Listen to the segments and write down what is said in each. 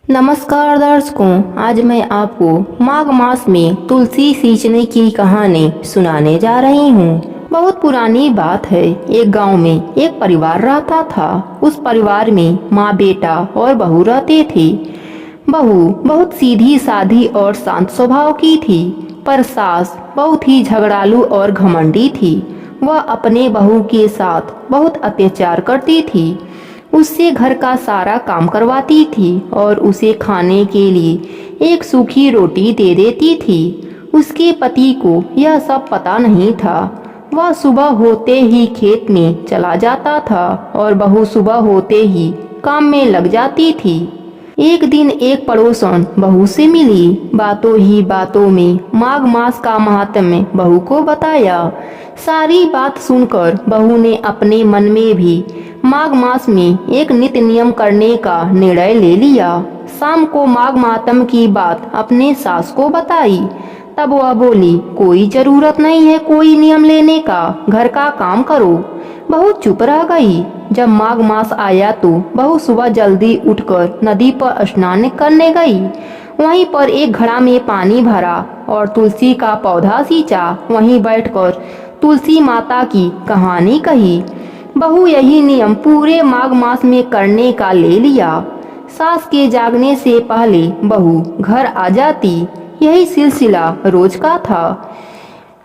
नमस्कार दर्शकों, आज मैं आपको माघ मास में तुलसी सींचने की कहानी सुनाने जा रही हूँ। बहुत पुरानी बात है। एक गांव में एक परिवार रहता था। उस परिवार में माँ, बेटा और बहू रहते थे। बहू बहुत सीधी साधी और शांत स्वभाव की थी, पर सास बहुत ही झगड़ालू और घमंडी थी। वह अपने बहू के साथ बहुत अत्याचार करती थी। उससे घर का सारा काम करवाती थी और उसे खाने के लिए एक सूखी रोटी दे देती थी। उसके पति को यह सब पता नहीं था। वह सुबह होते ही खेत में चला जाता था और बहू सुबह होते ही काम में लग जाती थी। एक दिन एक पड़ोसन बहू से मिली। बातों ही बातों में माघ मास का महात्म्य बहू को बताया। सारी बात सुनकर बहू ने अपने मन में भी माघ मास में एक नित्य नियम करने का निर्णय ले लिया। शाम को माघ महात्म्य की बात अपने सास को बताई। तब वह बोली, कोई जरूरत नहीं है कोई नियम लेने का, घर का काम करो। बहू चुप रह गई। जब माघ मास आया तो बहू सुबह जल्दी उठकर नदी पर स्नान करने गई। वहीं पर एक घड़ा में पानी भरा और तुलसी का पौधा सींचा। वहीं बैठकर तुलसी माता की कहानी कही। बहू यही नियम पूरे माघ मास में करने का ले लिया। सास के जागने से पहले बहू घर आ जाती। यही सिलसिला रोज का था।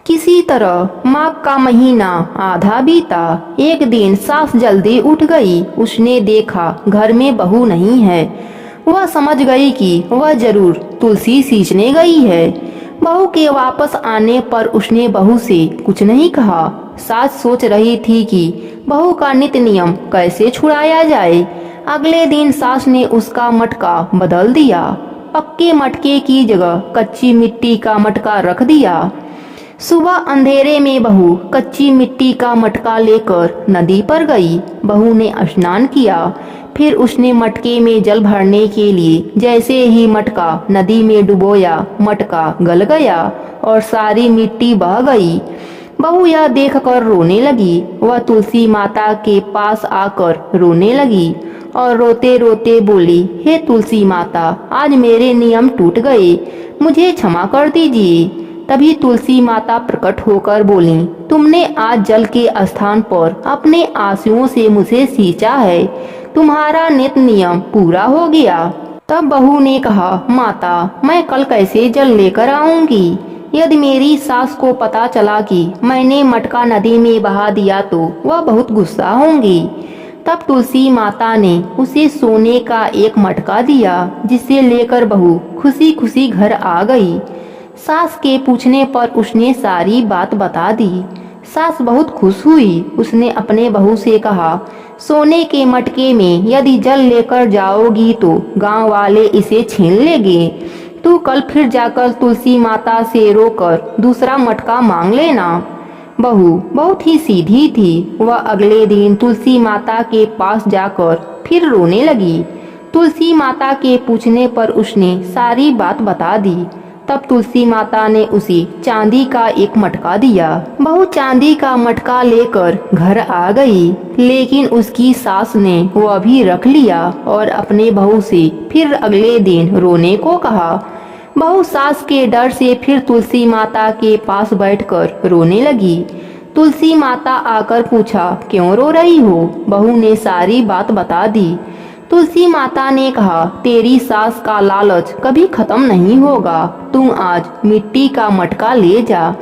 किसी तरह माघ का महीना आधा बीता। एक दिन सास जल्दी उठ गई। उसने देखा घर में बहू नहीं है। वह समझ गई कि वह जरूर तुलसी सींचने गई है। बहू के वापस आने पर उसने बहू से कुछ नहीं कहा। सास सोच रही थी कि बहू का नित्य नियम कैसे छुड़ाया जाए। अगले दिन सास ने उसका मटका बदल दिया। पक्के मटके की जगह कच्ची मिट्टी का मटका रख दिया। सुबह अंधेरे में बहू कच्ची मिट्टी का मटका लेकर नदी पर गई। बहू ने स्नान किया। फिर उसने मटके में जल भरने के लिए जैसे ही मटका नदी में डुबोया, मटका गल गया और सारी मिट्टी बह गई। बहू यह देखकर रोने लगी। वह तुलसी माता के पास आकर रोने लगी और रोते रोते बोली, हे तुलसी माता, आज मेरे नियम टूट गए, मुझे क्षमा कर दीजिए। तभी तुलसी माता प्रकट होकर बोली, तुमने आज जल के स्थान पर अपने आंसुओं से मुझे सींचा है, तुम्हारा नित्य नियम पूरा हो गया। तब बहू ने कहा, माता, मैं कल कैसे जल लेकर आऊंगी? यदि मेरी सास को पता चला कि मैंने मटका नदी में बहा दिया तो वह बहुत गुस्सा होंगी। तब तुलसी माता ने उसे सोने का एक मटका दिया, जिसे लेकर बहू खुशी खुशी घर आ गई। सास के पूछने पर उसने सारी बात बता दी। सास बहुत खुश हुई। उसने अपने बहू से कहा, सोने के मटके में यदि जल लेकर जाओगी तो गांव वाले इसे छीन लेंगे। तू कल फिर जाकर तुलसी माता से रोकर दूसरा मटका मांग लेना। बहू बहुत ही सीधी थी। वह अगले दिन तुलसी माता के पास जाकर फिर रोने लगी। तुलसी माता के पूछने पर उसने सारी बात बता दी। तब तुलसी माता ने उसे चांदी का एक मटका दिया। बहू चांदी का मटका लेकर घर आ गई, लेकिन उसकी सास ने वह भी रख लिया और अपने बहू से फिर अगले दिन रोने को कहा। बहू सास के डर से फिर तुलसी माता के पास बैठकर रोने लगी। तुलसी माता आकर पूछा, क्यों रो रही हो? बहू ने सारी बात बता दी। तुलसी माता ने कहा, तेरी सास का लालच कभी खत्म नहीं होगा, तुम आज मिट्टी का मटका ले जा।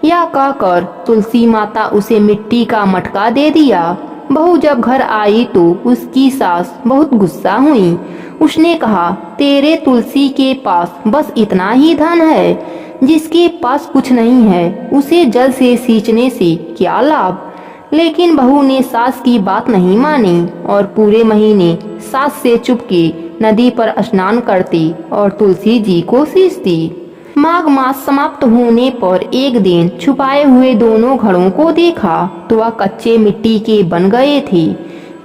यह कहकर तुलसी माता उसे मिट्टी का मटका दे दिया। बहू जब घर आई तो उसकी सास बहुत गुस्सा हुई। उसने कहा, तेरे तुलसी के पास बस इतना ही धन है, जिसके पास कुछ नहीं है उसे जल से सींचने से क्या लाभ? लेकिन बहू ने सास की बात नहीं मानी और पूरे महीने सास से चुपके नदी पर स्नान करती और तुलसी जी को सींचती। माघ मास समाप्त होने पर एक दिन छुपाए हुए दोनों घड़ों को देखा तो वह कच्चे मिट्टी के बन गए थे।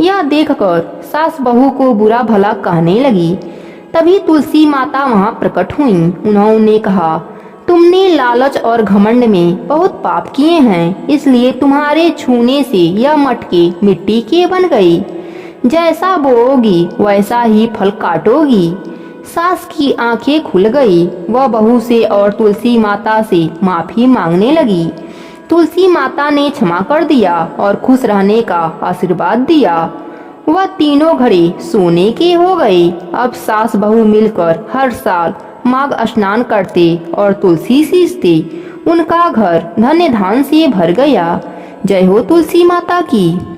यह देखकर सास बहू को बुरा भला कहने लगी। तभी तुलसी माता वहां प्रकट हुई। उन्होंने कहा, तुमने लालच और घमंड में बहुत पाप किए हैं, इसलिए तुम्हारे छूने से यह मटके मिट्टी के बन गई। जैसा बोओगी वैसा ही फल काटोगी। सास की आंखें खुल गई। वह बहू से और तुलसी माता से माफी मांगने लगी। तुलसी माता ने क्षमा कर दिया और खुश रहने का आशीर्वाद दिया। वह तीनों घड़े सोने के हो गए। अब सास बहू मिलकर हर साल माघ स्नान करते और तुलसी सींचते। उनका घर धन्य धान से भर गया। जय हो तुलसी माता की।